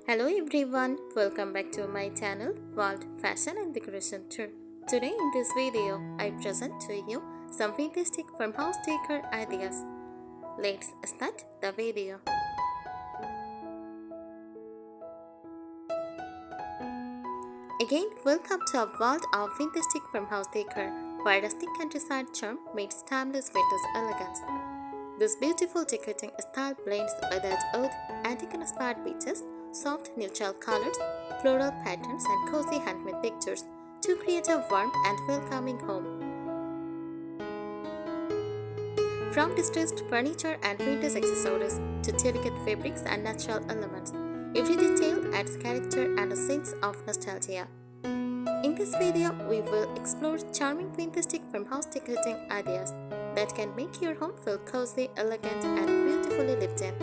Hello everyone, welcome back to my channel World Fashion and Decoration Tour. Today in this video, I present to you some fantastic farmhouse decor ideas. Let's start the video. Again, welcome to a world of fantastic farmhouse decor, where rustic countryside charm meets timeless vintage elegance. This beautiful decorating style blends weathered oud, antique-inspired beaches, soft neutral colors, floral patterns, and cozy handmade pictures to create a warm and welcoming home. From distressed furniture and vintage accessories to delicate fabrics and natural elements, every detail adds character and a sense of nostalgia. In this video, we will explore charming fantastic farmhouse decorating ideas that can make your home feel cozy, elegant, and beautifully lived in.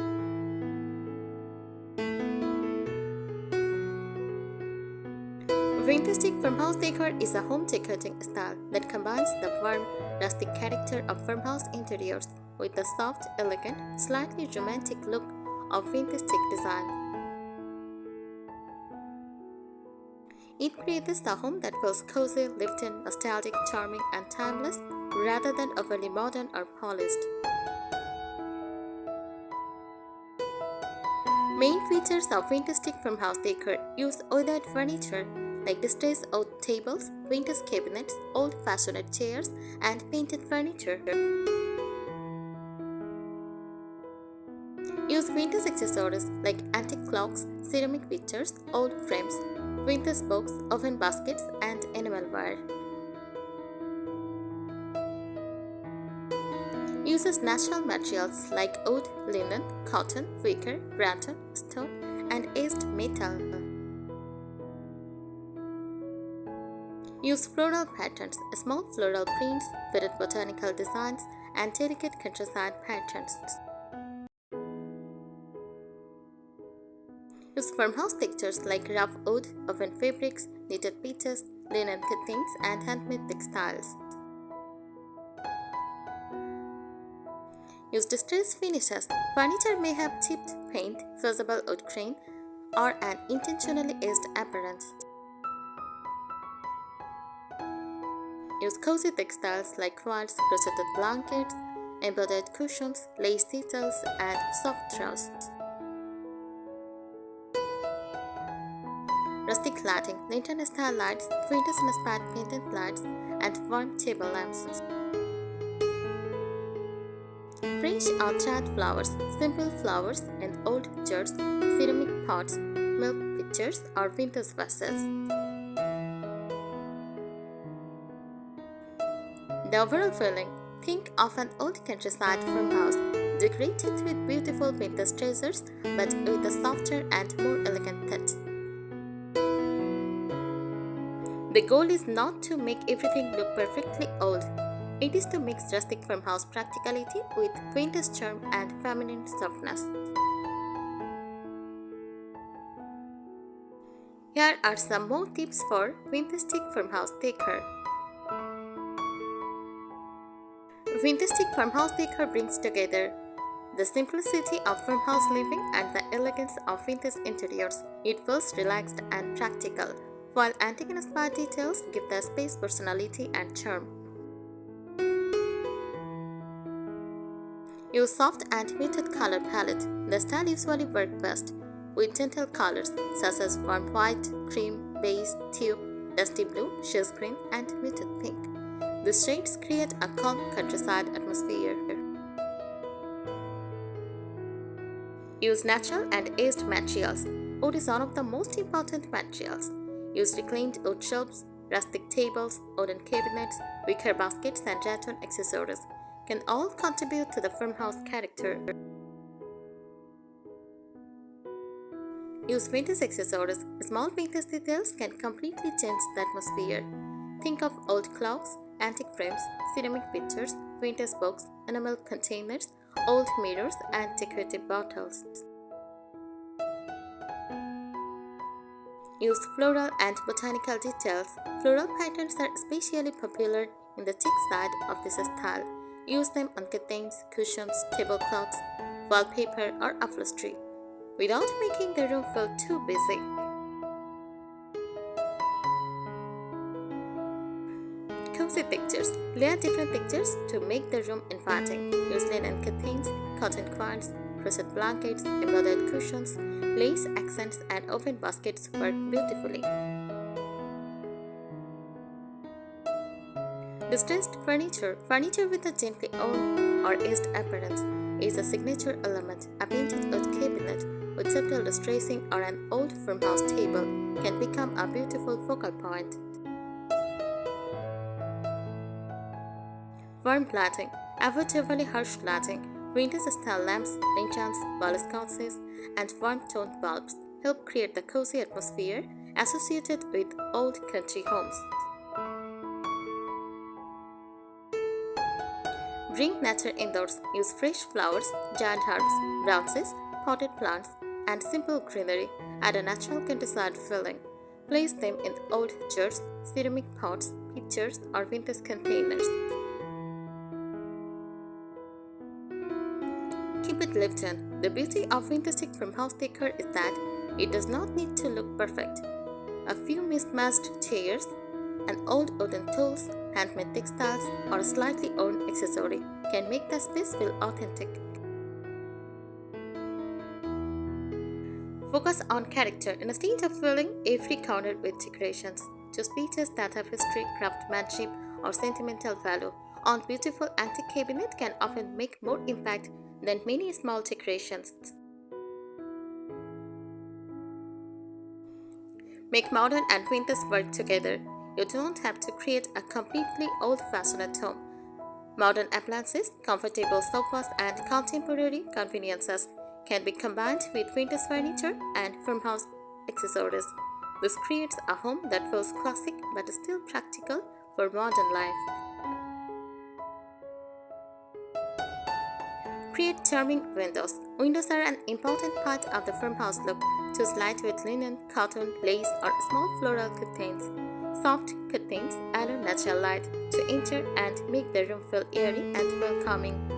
Fantastic farmhouse decor is a home decorating style that combines the warm, rustic character of farmhouse interiors with the soft, elegant, slightly romantic look of fantastic design. It creates a home that feels cozy, lived-in, nostalgic, charming, and timeless rather than overly modern or polished. Main features of fantastic farmhouse decor use weathered furniture like distressed oak tables, vintage cabinets, old-fashioned chairs, and painted furniture. Use vintage accessories like antique clocks, ceramic pictures, old frames, vintage books, oven baskets, and enamelware. Uses natural materials like wood, linen, cotton, wicker, rattan, stone, and aged metal. Use floral patterns, small floral prints, vivid botanical designs, and delicate countryside patterns. Use farmhouse textures like rough wood, woven fabrics, knitted pieces, linen curtains, and handmade textiles. Use distressed finishes. Furniture may have chipped paint, visible wood grain, or an intentionally aged appearance. Use cozy textiles like quilts, crocheted blankets, embroidered cushions, lace details, and soft throws. Rustic lighting, lantern-style lights, vintage-inspired painted lights, and warm table lamps. Fresh or dried flowers, simple flowers and old jars, ceramic pots, milk pitchers, or vintage vases. The overall feeling: think of an old countryside farmhouse, decorated with beautiful vintage treasures, but with a softer and more elegant touch. The goal is not to make everything look perfectly old. It is to mix rustic farmhouse practicality with vintage charm and feminine softness. Here are some more tips for fantastic farmhouse decor. Fantastic farmhouse decor brings together the simplicity of farmhouse living and the elegance of vintage interiors. It feels relaxed and practical, while antique-inspired details give the space personality and charm. Use soft and muted color palette. The style usually works best with gentle colors such as warm white, cream, beige, taupe, dusty blue, shades green, and muted pink. These shades create a calm countryside atmosphere. Use natural and aged materials. Wood is one of the most important materials. Use reclaimed wood shelves, rustic tables, wooden cabinets, wicker baskets, and rattan accessories can all contribute to the farmhouse character. Use vintage accessories. Small vintage details can completely change the atmosphere. Think of old clocks, antique frames, ceramic pictures, vintage books, enamel containers, old mirrors, and decorative bottles. Use floral and botanical details. Floral patterns are especially popular in the chic side of this style. Use them on curtains, cushions, tablecloths, wallpaper, or upholstery. without making the room feel too busy. Cozy textures. Layer different textures to make the room inviting. Use linen curtains, cotton quilts, crochet blankets, embroidered cushions, lace accents, and oven baskets work beautifully. Distressed furniture. Furniture with a gently worn or aged appearance is a signature element. A painted wood cabinet with subtle distressing or an old farmhouse table can become a beautiful focal point. Warm lighting. Avoid overly harsh lighting. Vintage-style lamps, lanterns, wall sconces, and warm-toned bulbs help create the cozy atmosphere associated with old country homes. Bring nature indoors. Use fresh flowers, giant herbs, grasses, potted plants, and simple greenery. Add a natural countryside feeling. Place them in old jars, ceramic pots, pitchers, or vintage containers. Keep it lived in. The beauty of vintage farmhouse decor is that it does not need to look perfect. A few mismatched chairs, an old wooden tools, handmade textiles, or a slightly worn accessory can make the space feel authentic. Focus on character instead of filling every corner with decorations. Choose pieces that have history, craftsmanship, or sentimental value. A beautiful antique cabinet can often make more impact than many small decorations. Make modern and vintage work together. You don't have to create a completely old-fashioned home. Modern appliances, comfortable sofas, and contemporary conveniences can be combined with vintage furniture and farmhouse accessories. This creates a home that feels classic but still practical for modern life. Create charming windows. Windows are an important part of the farmhouse look. Choose lightweight linen, cotton, lace, or small floral curtains. Soft curtains allow natural light to enter and make the room feel airy and welcoming.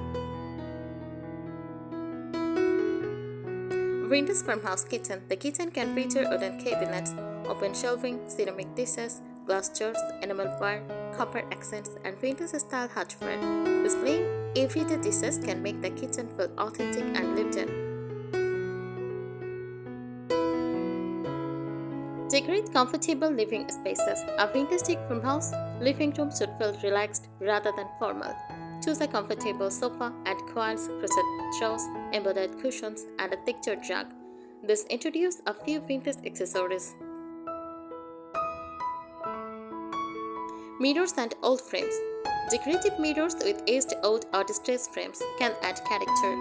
Windows farmhouse kitchen. The kitchen can feature wooden cabinets, open shelving, ceramic dishes, glass jars, enamel ware, copper accents, and vintage-style hardware. Displaying everyday dishes can make the kitchen feel authentic and lived in. Decorate comfortable living spaces. A vintage farmhouse living room should feel relaxed rather than formal. Choose a comfortable sofa and quilts, crochet drawers, embroidered cushions, and a textured rug. This introduces a few vintage accessories. Mirrors and old frames. Decorative mirrors with aged old or distressed frames can add character.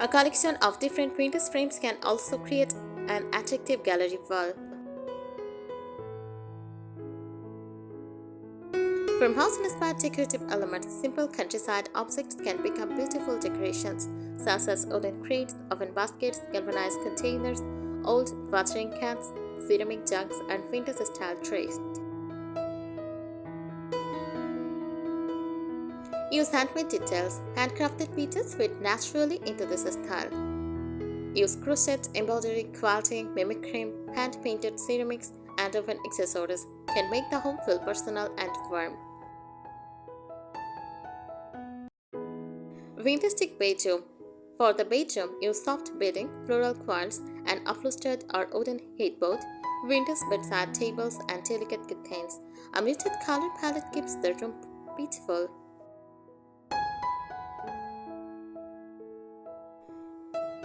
A collection of different vintage frames can also create an attractive gallery wall. Farmhouse-inspired decorative elements, simple countryside objects can become beautiful decorations, such as wooden crates, oven baskets, galvanized containers, old watering cans, ceramic jugs, and vintage-style trays. Use handmade details. Handcrafted pieces fit naturally into this style. Use crochet, embroidery, quilting, mimicry, hand-painted ceramics, and oven accessories can make the home feel personal and warm. Vintage bedroom. For the bedroom, use soft bedding, floral quilts, and upholstered or wooden headboard, vintage bedside tables, and delicate curtains. A muted color palette keeps the room peaceful.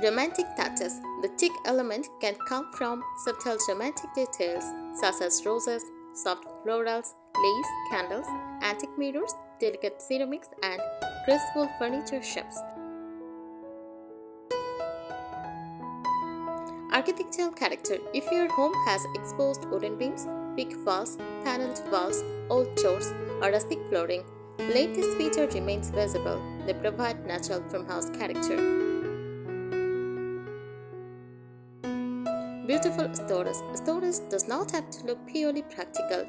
Romantic touches. The chic element can come from subtle romantic details such as roses, soft florals, lace, candles, antique mirrors, delicate ceramics, and graceful furniture shapes. Architectural character. If your home has exposed wooden beams, thick walls, paneled walls, old doors, or rustic flooring, let this feature remain visible. They provide natural farmhouse character. Beautiful storage. Storage does not have to look purely practical.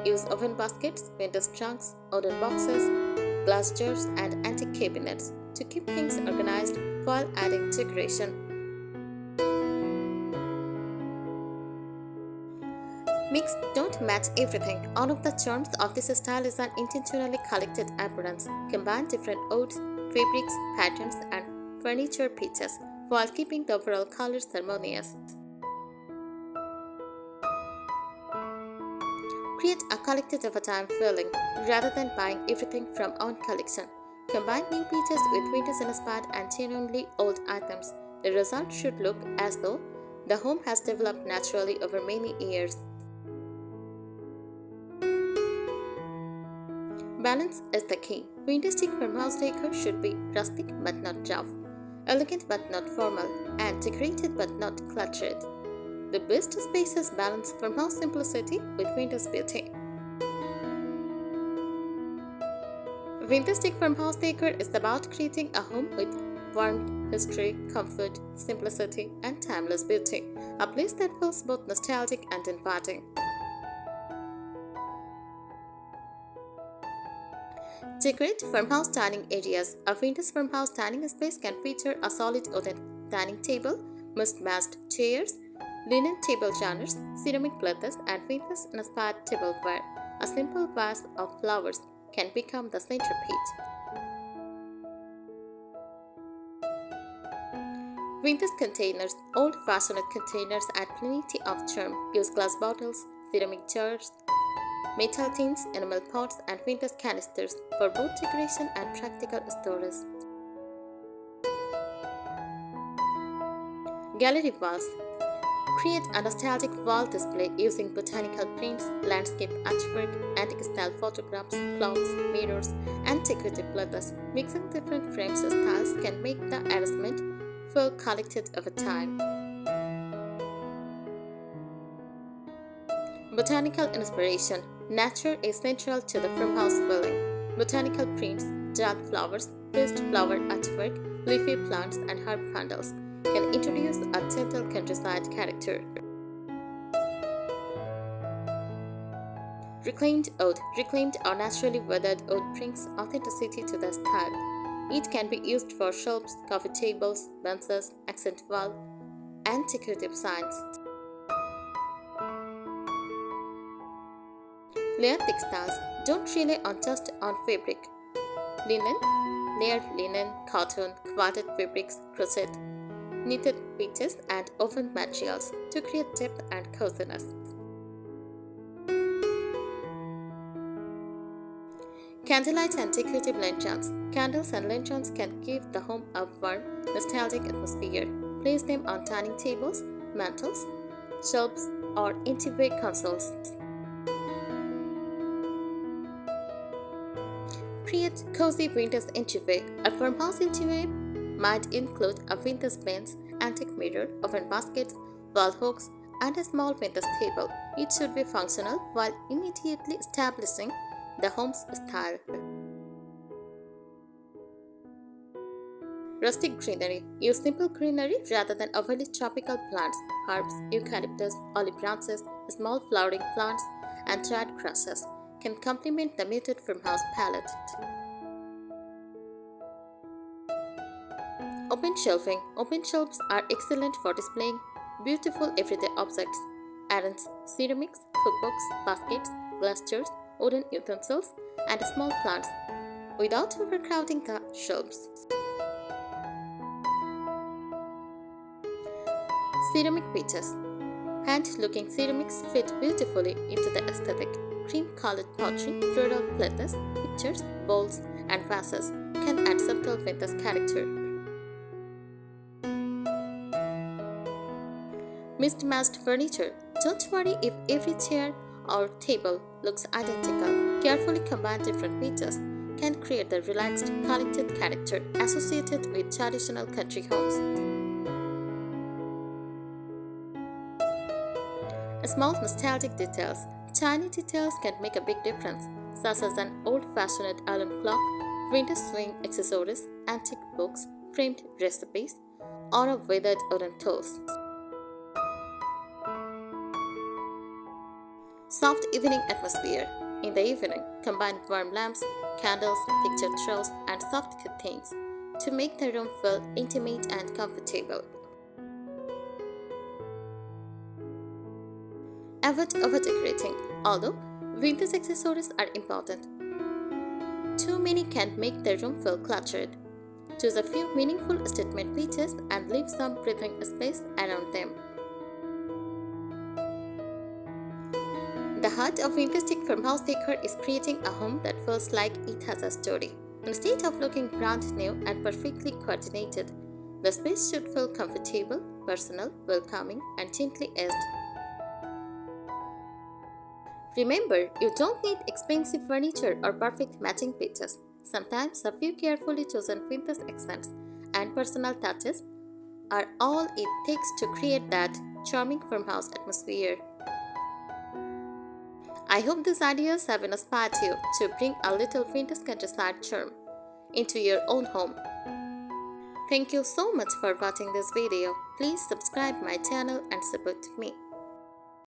Use oven baskets, vintage trunks, wooden boxes, glass jars, and antique cabinets to keep things organized while adding decoration. Mix don't match everything. One of the charms of this style is an intentionally collected appearance. Combine different woods, fabrics, patterns, and furniture pieces while keeping the overall colors harmonious. Create a collected of a time feeling rather than buying everything from one collection. Combine new pieces with vintage-inspired and genuinely old items. The result should look as though the home has developed naturally over many years. Balance is the key. Vintage farmhouse decor should be rustic but not rough, elegant but not formal, and decorated but not cluttered. The best spaces balance farmhouse simplicity with vintage beauty. Vintage farmhouse decor is about creating a home with warmth, history, comfort, simplicity, and timeless beauty. A place that feels both nostalgic and inviting. Decorate farmhouse dining areas. A vintage farmhouse dining space can feature a solid wooden dining table, mismatched chairs, linen table runners, ceramic platters, and vintage-inspired tableware. A simple vase of flowers can become the centerpiece. Vintage containers. Old-fashioned containers add plenty of charm. Use glass bottles, ceramic jars, metal tins, enamel pots, and vintage canisters for both decoration and practical storage. Gallery walls. Create a nostalgic wall display using botanical prints, landscape artwork, antique-style photographs, clocks, mirrors, and decorative letters. Mixing different frames styles can make the arrangement feel collected over time. Botanical inspiration. Nature is central to the farmhouse feeling. Botanical prints, jarred flowers, pressed flower artwork, leafy plants, and herb bundles can introduce a gentle countryside character. Reclaimed wood. Reclaimed or naturally weathered wood brings authenticity to the style. It can be used for shelves, coffee tables, benches, accent wall, and decorative signs. Layered textiles. Don't rely on just on fabric. Linen, layered linen, cotton, quilted fabrics, crochet, knitted patches, and woven materials to create depth and coziness. Candlelight and decorative lanterns. Candles and lanterns can give the home a warm, nostalgic atmosphere. Place them on dining tables, mantels, shelves, or entryway consoles. Create cozy vintage entryway. A farmhouse entryway might include a vintage bench, antique mirror, oven baskets, wall hooks, and a small vintage table. It should be functional while immediately establishing the home's style. Rustic greenery. Use simple greenery rather than overly tropical plants. Herbs, eucalyptus, olive branches, small flowering plants, and dried grasses can complement the muted farmhouse palette. Open shelving. Open shelves are excellent for displaying beautiful everyday objects. Errands, ceramics, cookbooks, baskets, glass jars, wooden utensils, and small plants without overcrowding the shelves. Ceramic pieces. Hand-looking ceramics fit beautifully into the aesthetic. Cream-colored pottery, floral platters, pictures, bowls, and vases can add subtle vintage character. Mismatched furniture. Don't worry if every chair or table looks identical. Carefully combine different pieces can create the relaxed, collected character associated with traditional country homes. Small nostalgic details. Tiny details can make a big difference, such as an old-fashioned alarm clock, vintage swing accessories, antique books, framed recipes, or a weathered wooden toast. Soft evening atmosphere. In the evening, combine warm lamps, candles, picture throws, and soft curtains to make the room feel intimate and comfortable. Avoid over-decorating, although vintage accessories are important. Too many can make the room feel cluttered. Choose a few meaningful statement pieces and leave some breathing space around them. The heart of vintage farmhouse decor is creating a home that feels like it has a story. Instead of looking brand new and perfectly coordinated, the space should feel comfortable, personal, welcoming, and gently edged. Remember, you don't need expensive furniture or perfect matching pieces. Sometimes a few carefully chosen vintage accents and personal touches are all it takes to create that charming farmhouse atmosphere. I hope these ideas have inspired you to bring a little vintage countryside charm into your own home. Thank you so much for watching this video. Please subscribe my channel and support me.